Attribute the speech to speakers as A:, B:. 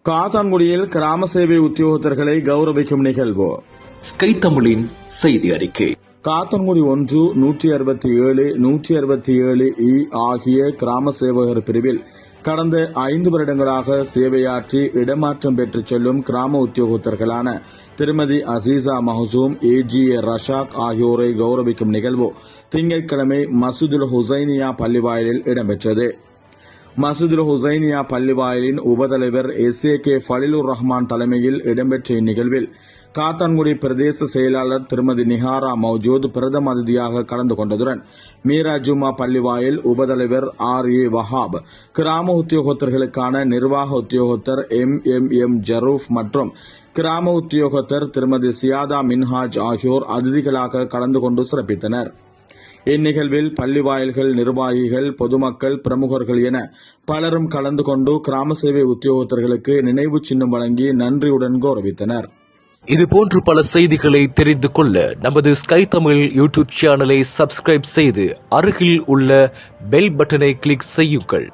A: காத்தான்குடியில் கிராம சேவை உத்தியோகத்தர்களை கௌரவிக்கும் நிகழ்வு.
B: ஸ்கை தமிழின் செய்தி அறிக்கை.
A: காத்தான்குடி 1, 167, 167 ஆகிய கிராம சேவகர் பிரிவில் கடந்த 5 வருடங்களாக சேவையாற்றி இடமாற்றம் பெற்றுச் செல்லும் கிராம உத்தியோகத்தர்களான திருமதி அசீசா மஹசூம், AGA ரஷாக் ஆகியோரை கௌரவிக்கும் நிகழ்வு திங்கட்கிழமை மசூதுல் ஹுசைனியா பள்ளிவாயலில் இடம்பெற்றது. மசூதுல் ஹுசைனியா பள்ளிவாயலின் உபதலைவர் SAK ஃபலிலுர் ரஹ்மான் தலைமையில் இடம்பெற்ற இந்நிகழ்வில் காத்தான்குடி பிரதேச செயலாளர் திருமதி நிஹாரா மௌஜூத் பிரதம அதிதியாக கலந்து கொண்டதுடன் மீரா ஜுமா பள்ளிவாயல் உபதலைவர் RA வஹாப், கிராம உத்தியோகத்தர்களுக்கான நிர்வாக உத்தியோகத்தர் MMM ஜரூப் மற்றும் கிராம உத்தியோகத்தர் திருமதி சியாதா மின்ஹாஜ் ஆகியோர் அதிதிகளாக கலந்து கொண்டு சிறப்பித்தனர். இந்நிகழ்வில் பள்ளி வாயில்கள் நிர்வாகிகள், பொதுமக்கள், பிரமுகர்கள் என பலரும் கலந்து கொண்டு கிராம சேவை உத்தியோகத்தர்களுக்கு நினைவு சின்னம் வழங்கி நன்றியுடன் கௌரவித்தனர்.
B: இதுபோன்று பல செய்திகளை தெரிந்து கொள்ள நமது ஸ்கை தமிழ் யூடியூப் சேனலை சப்ஸ்கிரைப் செய்து அருகில் உள்ள பெல் பட்டனை கிளிக் செய்யுங்கள்.